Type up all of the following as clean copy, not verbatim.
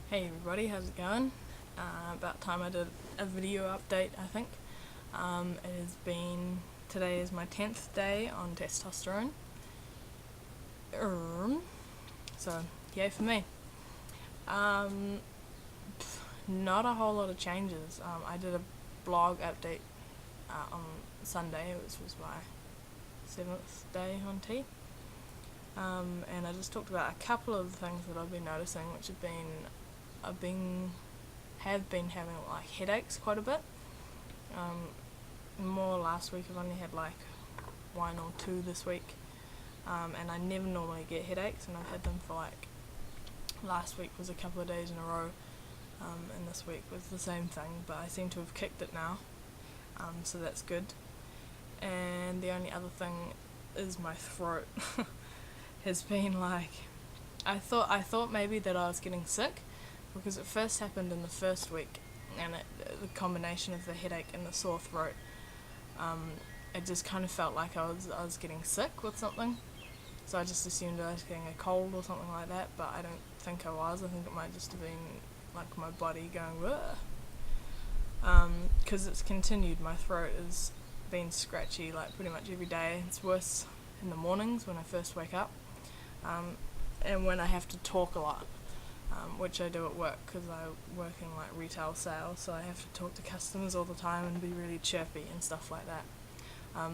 Hey everybody, how's it going? About time I did a video update, I think. It has been, today is my 10th day on testosterone. So, yay for me. Um, Not a whole lot of changes. I did a blog update on Sunday, which was my 7th day on T. And I just talked about a couple of things that I've been noticing, which have been having like headaches quite a bit. More last week. I've only had like one or two this week, and I never normally get headaches, and I've had them for like last week was a couple of days in a row, and this week was the same thing. But I seem to have kicked it now, so that's good. And the only other thing is my throat has been like I thought maybe that I was getting sick, because it first happened in the first week, and the combination of the headache and the sore throat, it just kind of felt like I was getting sick with something. So I just assumed I was getting a cold or something like that, but I don't think I was. I think it might just have been like my body going, whoa. Because it's continued. My throat has been scratchy like pretty much every day. It's worse in the mornings when I first wake up, and when I have to talk a lot, which I do at work because I work in like retail sales, so I have to talk to customers all the time and be really chirpy and stuff like that.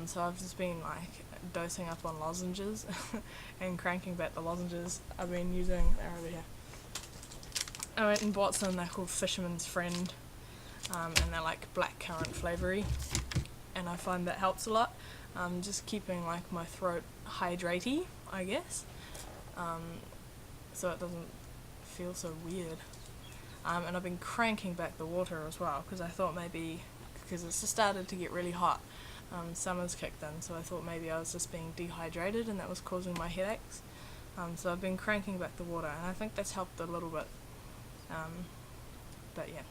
So I've just been like dosing up on lozenges and cranking back the lozenges I've been using. They're over here. I went and bought some. They're called Fisherman's Friend, and they're like blackcurrant flavoury, and I find that helps a lot. Just keeping like my throat hydratey, I guess, so it doesn't feel so weird. And I've been cranking back the water as well, because I thought maybe, because it's just started to get really hot, summer's kicked in, so I thought maybe I was just being dehydrated and that was causing my headaches. So I've been cranking back the water, and I think that's helped a little bit. But yeah,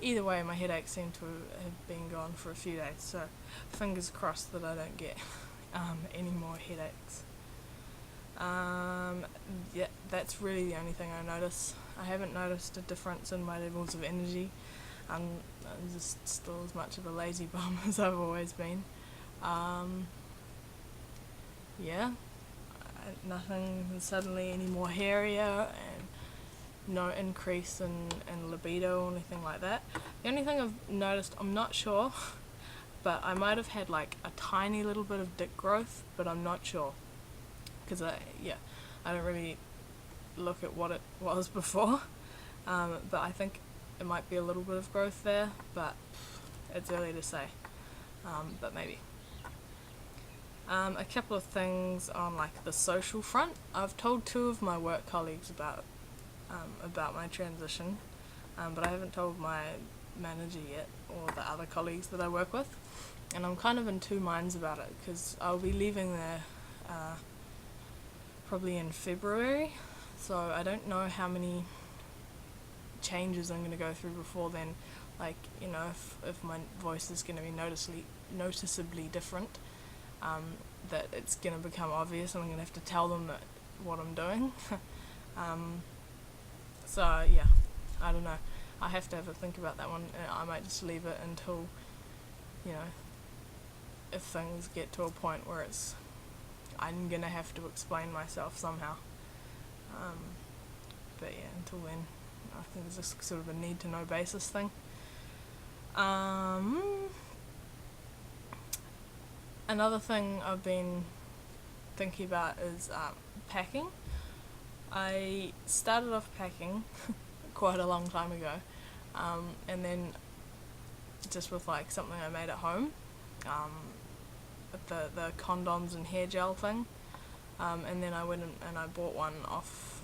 either way, my headaches seem to have been gone for a few days, so fingers crossed that I don't get any more headaches. Yeah, that's really the only thing I notice. I haven't noticed a difference in my levels of energy. I'm just still as much of a lazy bum as I've always been. Yeah, nothing suddenly any more hairier, and no increase in libido or anything like that. The only thing I've noticed, I'm not sure, but I might have had like a tiny little bit of dick growth, but I'm not sure. Because I don't really look at what it was before, but I think it might be a little bit of growth there, but it's early to say, but maybe. A couple of things on like the social front. I've told two of my work colleagues about my transition, but I haven't told my manager yet, or the other colleagues that I work with, and I'm kind of in two minds about it, because I'll be leaving there probably in February, so I don't know how many changes I'm going to go through before then. Like, you know, if my voice is going to be noticeably different, that it's going to become obvious and I'm going to have to tell them that what I'm doing. So yeah, I don't know. I have to have a think about that one. I might just leave it until, you know, if things get to a point where I'm gonna have to explain myself somehow. But yeah, until then, I think it's just sort of a need to know basis thing. Another thing I've been thinking about is packing. I started off packing quite a long time ago, and then just with like something I made at home, the condoms and hair gel thing, and then I went and I bought one off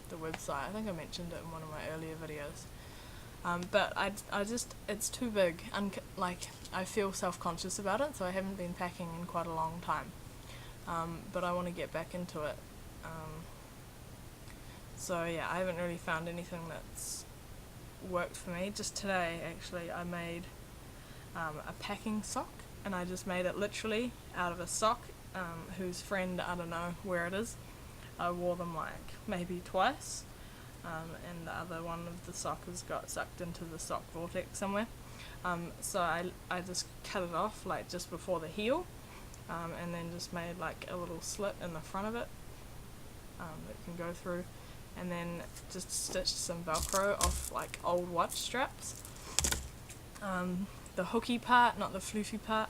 the website. I think I mentioned it in one of my earlier videos. But I just, it's too big, like I feel self-conscious about it, so I haven't been packing in quite a long time. But I want to get back into it. So yeah, I haven't really found anything that's worked for me. Just today, actually, I made a packing sock, and I just made it literally out of a sock, whose friend, I don't know where it is. I wore them like maybe twice, and the other one of the sock has got sucked into the sock vortex somewhere. So I just cut it off like just before the heel, and then just made like a little slit in the front of it that can go through, and then just stitched some Velcro off like old watch straps. The hooky part, not the floofy part,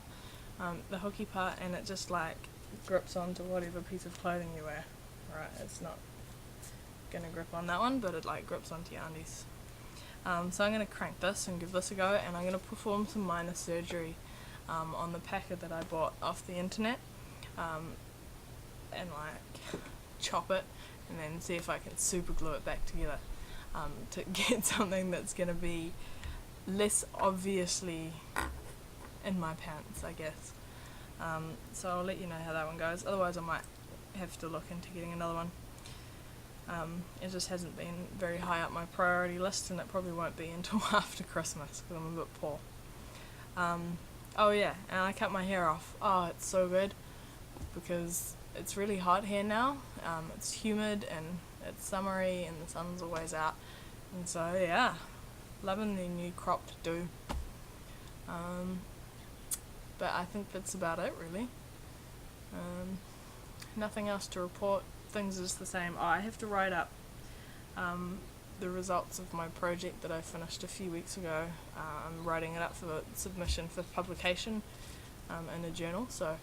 the hooky part, and it just like grips onto whatever piece of clothing you wear. Right, it's not gonna grip on that one, but it like grips onto your undies. So I'm gonna crank this and give this a go, and I'm gonna perform some minor surgery on the packet that I bought off the internet, and like chop it and then see if I can super glue it back together to get something that's gonna be less obviously in my pants, I guess. So I'll let you know how that one goes. Otherwise I might have to look into getting another one. It just hasn't been very high up my priority list, and it probably won't be until after Christmas because I'm a bit poor. Oh yeah, and I cut my hair off. Oh, it's so good because it's really hot here now. It's humid and it's summery and the sun's always out, and so yeah, loving the new cropped do. But I think that's about it really. Nothing else to report. Things are just the same. I have to write up the results of my project that I finished a few weeks ago. I'm writing it up for submission for publication in a journal, so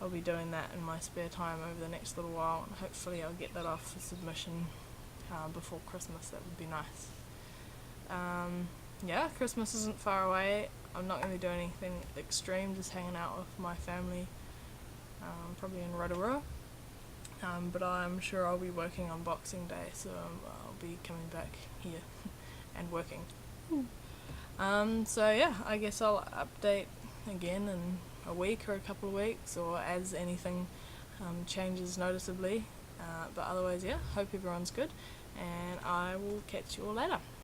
I'll be doing that in my spare time over the next little while, and hopefully I'll get that off for submission before Christmas. That would be nice. Yeah, Christmas isn't far away. I'm not going to be doing anything extreme, just hanging out with my family, probably in Rotorua. But I'm sure I'll be working on Boxing Day, so I'll be coming back here and working. So yeah, I guess I'll update again in a week or a couple of weeks, or as anything changes noticeably. But otherwise, yeah, hope everyone's good, and I will catch you all later.